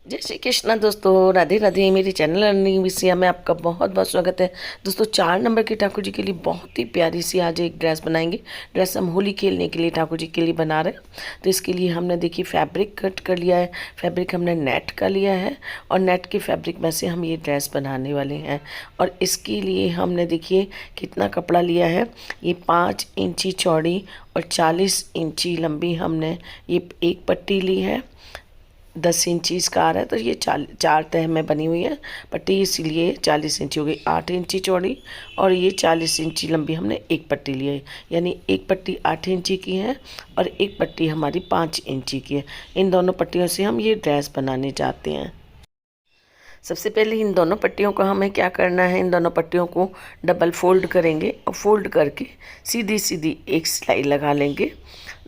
जय श्री कृष्णा दोस्तों, राधे राधे। मेरे चैनल अर्निंग विषय में आपका बहुत बहुत स्वागत है। दोस्तों 4 नंबर की ठाकुर जी के लिए बहुत ही प्यारी सी आज एक ड्रेस बनाएंगे। ड्रेस हम होली खेलने के लिए ठाकुर जी के लिए बना रहे हैं। तो इसके लिए हमने देखिए फैब्रिक कट कर लिया है। फैब्रिक हमने नेट का लिया है और नेट के फैब्रिक में से हम ये ड्रेस बनाने वाले हैं। और इसके लिए हमने देखिए कितना कपड़ा लिया है। ये 5 इंची चौड़ी और 40 इंची लंबी हमने ये एक पट्टी ली है। 10 इंची इसका आ रहा है, तो ये 4 तह में बनी हुई है पट्टी, इसीलिए 40 इंची हो गई। 8 इंची चौड़ी और ये 40 इंची लंबी हमने एक पट्टी ली है, यानी एक पट्टी 8 इंची की है और एक पट्टी हमारी 5 इंची की है। इन दोनों पट्टियों से हम ये ड्रेस बनाने जाते हैं। सबसे पहले इन दोनों पट्टियों को हमें क्या करना है, इन दोनों पट्टियों को डबल फोल्ड करेंगे और फोल्ड करके सीधी सीधी एक सिलाई लगा लेंगे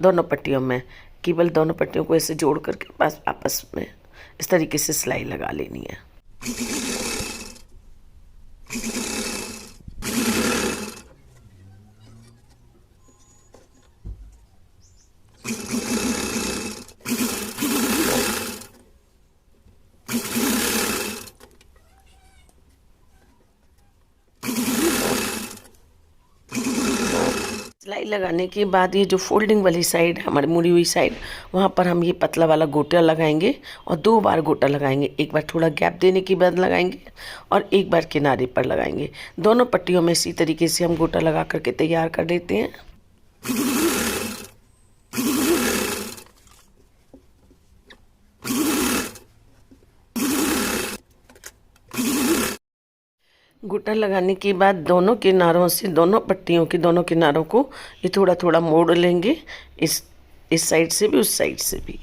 दोनों पट्टियों में। केवल दोनों पट्टियों को ऐसे जोड़ करके बस आपस में इस तरीके से सिलाई लगा लेनी है। सिलाई लगाने के बाद ये जो फोल्डिंग वाली साइड है, हमारी मुड़ी हुई साइड, वहाँ पर हम ये पतला वाला गोटा लगाएंगे और 2 बार गोटा लगाएंगे। एक बार थोड़ा गैप देने के बाद लगाएंगे और एक बार किनारे पर लगाएंगे। दोनों पट्टियों में इसी तरीके से हम गोटा लगा करके तैयार कर लेते हैं। गोटा लगाने के बाद दोनों किनारों से, दोनों पट्टियों के दोनों किनारों को ये थोड़ा थोड़ा मोड़ लेंगे, इस साइड से भी उस साइड से भी।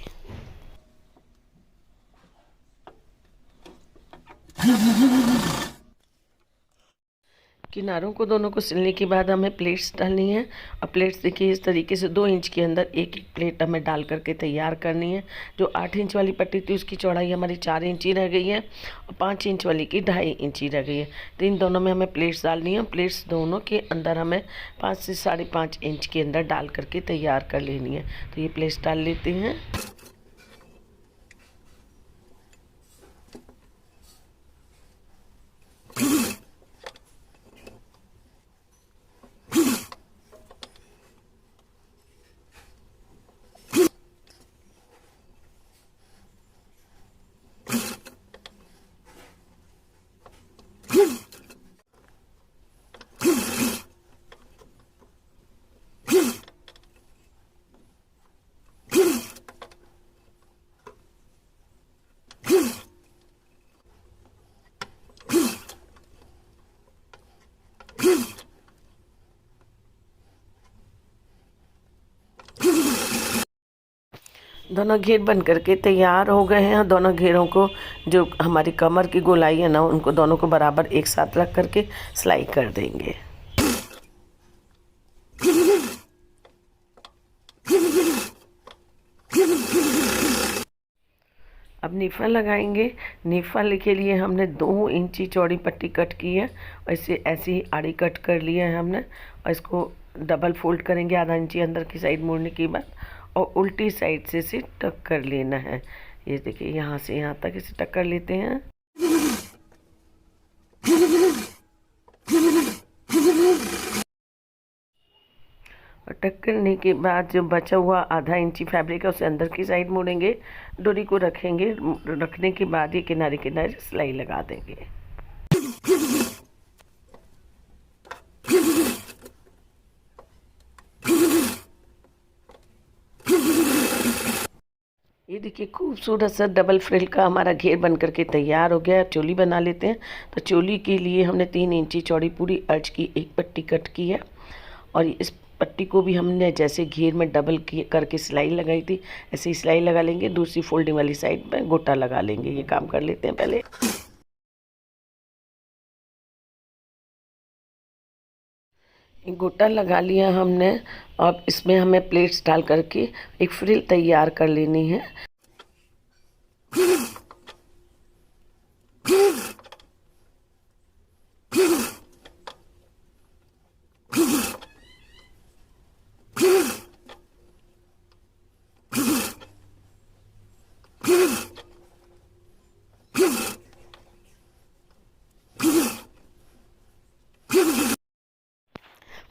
किनारों को दोनों को सिलने के बाद हमें प्लेट्स डालनी है। और प्लेट्स देखिए इस तरीके से 2 इंच के अंदर एक एक प्लेट हमें डाल करके तैयार करनी है। जो 8 इंच वाली पट्टी थी उसकी चौड़ाई हमारी 4 इंची रह गई है और 5 इंच वाली की 2.5 इंची रह गई है। तो इन दोनों में हमें प्लेट्स डालनी है। प्लेट्स दोनों के अंदर हमें 5 से 5.5 इंच के अंदर डाल करके तैयार कर लेनी है। तो ये प्लेट्स डाल लेते हैं। दोनों घेर बन करके तैयार हो गए हैं और दोनों घेरों को, जो हमारी कमर की गोलाई है ना, उनको दोनों को बराबर एक साथ रख करके सिलाई कर देंगे। अब नीफा लगाएंगे। नीफा के लिए हमने 2 इंची चौड़ी पट्टी कट की है और इसे ऐसे ही आड़ी कट कर लिया है हमने। और इसको डबल फोल्ड करेंगे आधा इंची अंदर की साइड मोड़ने के बाद और उल्टी साइड से इसे टक कर लेना है। ये देखिए यहाँ से यहाँ तक इसे टक कर लेते हैं। और टक करने के बाद जो बचा हुआ आधा इंची फैब्रिक है उसे अंदर की साइड मोड़ेंगे, डोरी को रखेंगे। रखने के बाद ये किनारे किनारे सिलाई लगा देंगे। ये देखिए खूबसूरत सा डबल फ्रिल का हमारा घेर बन करके तैयार हो गया। चोली बना लेते हैं। तो चोली के लिए हमने 3 इंची चौड़ी पूरी अर्ज की एक पट्टी कट की है और इस पट्टी को भी हमने जैसे घेर में डबल करके सिलाई लगाई थी ऐसे ही सिलाई लगा लेंगे। दूसरी फोल्डिंग वाली साइड में गोटा लगा लेंगे। ये काम कर लेते हैं पहले। गोटा लगा लिया हमने। अब इसमें हमें प्लेट्स डाल करके एक फ्रिल तैयार कर लेनी है।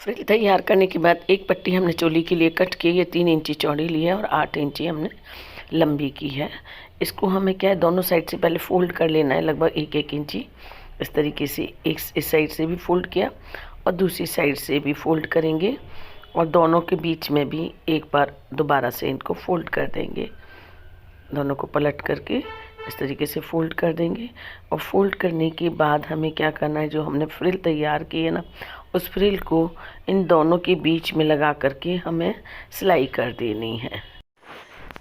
फ्रिल तैयार करने के बाद एक पट्टी हमने चोली के लिए कट की, ये 3 इंची चौड़ी ली है और 8 इंची हमने लंबी की है। इसको हमें क्या है, दोनों साइड से पहले फोल्ड कर लेना है, लगभग 1-1 इंची इस तरीके से। एक इस साइड से भी फोल्ड किया और दूसरी साइड से भी फोल्ड करेंगे और दोनों के बीच में भी एक बार दोबारा से इनको फोल्ड कर देंगे। दोनों को पलट करके इस तरीके से फोल्ड कर देंगे। और फोल्ड करने के बाद हमें क्या करना है, जो हमने फ्रिल तैयार की है ना, उस फ्रिल को इन दोनों के बीच में लगा करके हमें सिलाई कर देनी है।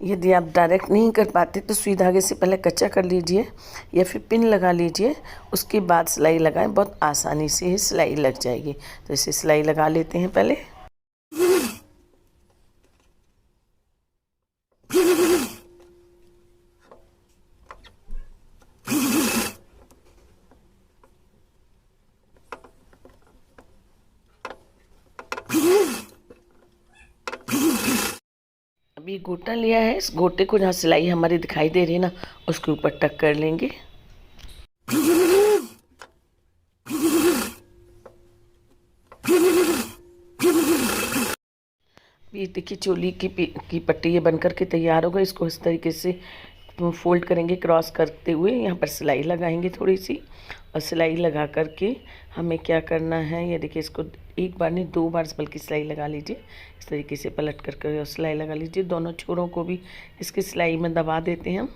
यदि आप डायरेक्ट नहीं कर पाते तो सुई धागे से पहले कच्चा कर लीजिए या फिर पिन लगा लीजिए, उसके बाद सिलाई लगाएं। बहुत आसानी से ही सिलाई लग जाएगी। तो इसे सिलाई लगा लेते हैं पहले। अब ये गोटा लिया है, इस गोटे को जहाँ सिलाई हमारी दिखाई दे रही है ना, उसके ऊपर टक कर लेंगे। ये देखिए चोली की पट्टी ये बन करके तैयार हो गई। इसको इस तरीके से फोल्ड करेंगे क्रॉस करते हुए, यहाँ पर सिलाई लगाएंगे थोड़ी सी। और सिलाई लगा करके हमें क्या करना है, ये देखिए इसको एक बार नहीं 2 बार बल्कि सिलाई लगा लीजिए। इस तरीके से पलट करके और सिलाई लगा लीजिए। दोनों छोरों को भी इसकी सिलाई में दबा देते हैं हम।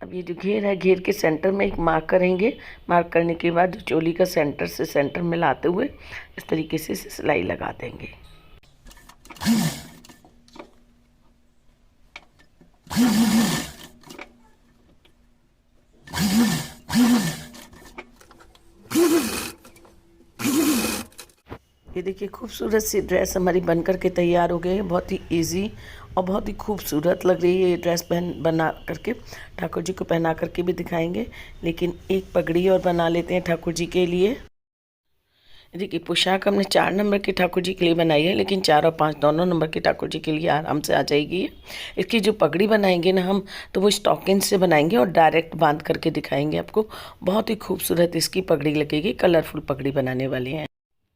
अब ये जो घेर है, घेर के सेंटर में एक मार्क करेंगे। मार्क करने के बाद जो चोली का सेंटर से सेंटर मिलाते हुए इस तरीके से सिलाई लगा देंगे। ये देखिए खूबसूरत सी ड्रेस हमारी बनकर के तैयार हो गई है। बहुत ही इजी और बहुत ही खूबसूरत लग रही है ये ड्रेस बना करके। ठाकुर जी को पहना करके भी दिखाएंगे, लेकिन एक पगड़ी और बना लेते हैं ठाकुर जी के लिए। देखिए पोशाक हमने 4 नंबर की ठाकुर जी के लिए बनाई है, लेकिन 4 और 5 दोनों नंबर की ठाकुर जी के लिए आराम से आ जाएगी। इसकी जो पगड़ी बनाएंगे ना हम, तो वो स्टॉकिंग से बनाएंगे और डायरेक्ट बांध करके दिखाएंगे आपको। बहुत ही खूबसूरत इसकी पगड़ी लगेगी, कलरफुल पगड़ी बनाने वाली हैं।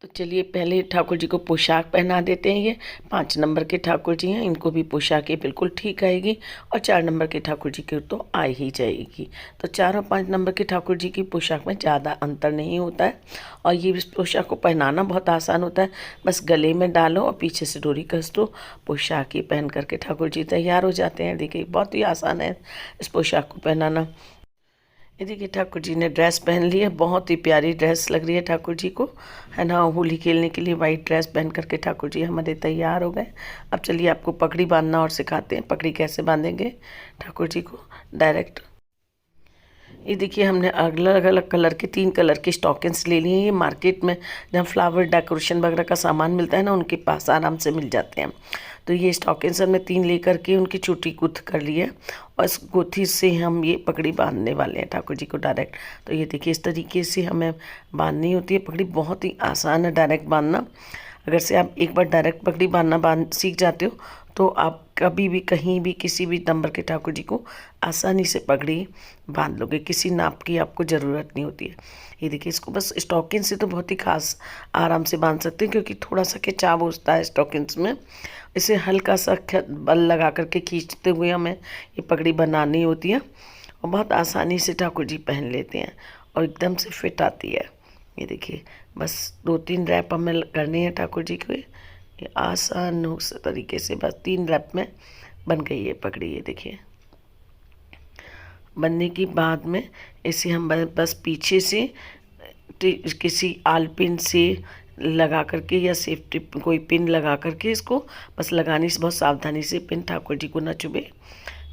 तो चलिए पहले ठाकुर जी को पोशाक पहना देते हैं। ये 5 नंबर के ठाकुर जी हैं, इनको भी पोशाक ये बिल्कुल ठीक आएगी। और 4 नंबर के ठाकुर जी की तो आ ही जाएगी। तो 4 और 5 नंबर के ठाकुर जी की पोशाक में ज़्यादा अंतर नहीं होता है। और ये पोशाक को पहनाना बहुत आसान होता है। बस गले में डालो और पीछे से डोरी कस दो, पोशाक ही पहन करके ठाकुर जी तैयार हो जाते हैं। देखिए बहुत ही आसान है इस पोशाक को पहनाना। ये देखिए ठाकुर जी ने ड्रेस पहन ली है, बहुत ही प्यारी ड्रेस लग रही है ठाकुर जी को, है ना। होली खेलने के लिए वाइट ड्रेस पहन करके ठाकुर जी हमारे तैयार हो गए। अब चलिए आपको पगड़ी बांधना और सिखाते हैं। पगड़ी कैसे बांधेंगे ठाकुर जी को डायरेक्ट। ये देखिए हमने अलग अलग कलर के 3 कलर के स्टॉकिंग्स ले लिए हैं। ये मार्केट में जहाँ फ्लावर डेकोरेशन वगैरह का सामान मिलता है ना, उनके पास आराम से मिल जाते हैं। तो ये स्टॉकिंग्स हमने 3 लेकर के उनकी चोटी गुथ कर ली है और इस गुथी से हम ये पगड़ी बांधने वाले हैं ठाकुर जी को डायरेक्ट। तो ये देखिए इस तरीके से हमें बांधनी होती है पगड़ी। बहुत ही आसान है डायरेक्ट बांधना। अगर से आप एक बार डायरेक्ट पगड़ी बांधना सीख जाते हो तो आप कभी भी कहीं भी किसी भी नंबर के ठाकुर जी को आसानी से पगड़ी बांध लोगे। किसी नाप की आपको ज़रूरत नहीं होती है। ये देखिए इसको बस स्टॉकिंग से तो बहुत ही खास आराम से बांध सकते हैं, क्योंकि थोड़ा सा खिंचाव होता है स्टॉकिंग्स में। इसे हल्का सा बल लगा करके खींचते हुए हमें ये पगड़ी बनानी होती है और बहुत आसानी से ठाकुर जी पहन लेते हैं और एकदम से फिट आती है। ये देखिए बस 2-3 रैप हमें करनी है ठाकुर जी को। ये आसान हो तरीके से बस 3 रैप में बन गई है पगड़ी। ये देखिए बनने के बाद में इसे हम बस पीछे से किसी आलपिन से लगा करके या सेफ्टी कोई पिन लगा करके इसको बस लगाने से बहुत सावधानी से पिन ठाकुर जी को न चुभे।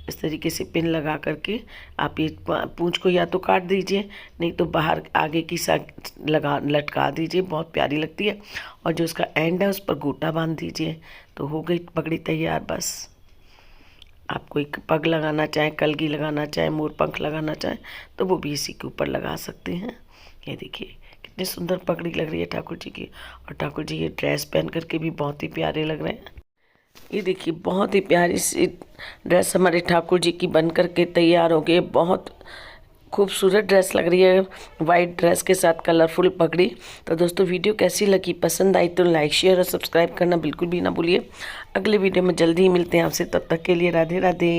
इस तरीके से पिन लगा करके आप ये पूंछ को या तो काट दीजिए, नहीं तो बाहर आगे की साइड लटका दीजिए, बहुत प्यारी लगती है। और जो उसका एंड है उस पर गोटा बांध दीजिए, तो हो गई पगड़ी तैयार। बस आप कोई पग लगाना चाहें, कलगी लगाना चाहें, मोर पंख लगाना चाहें तो वो भी इसी के ऊपर लगा सकते हैं। ये देखिए कितनी सुंदर पगड़ी लग रही है ठाकुर जी की। और ठाकुर जी ये ड्रेस पहन करके भी बहुत ही प्यारे लग रहे हैं। ये देखिए बहुत ही प्यारी सी ड्रेस हमारे ठाकुर जी की बन करके तैयार हो गई। बहुत खूबसूरत ड्रेस लग रही है, वाइट ड्रेस के साथ कलरफुल पगड़ी। तो दोस्तों वीडियो कैसी लगी, पसंद आई तो लाइक शेयर और सब्सक्राइब करना बिल्कुल भी ना भूलिए। अगले वीडियो में जल्दी ही मिलते हैं आपसे, तब तक के लिए राधे राधे।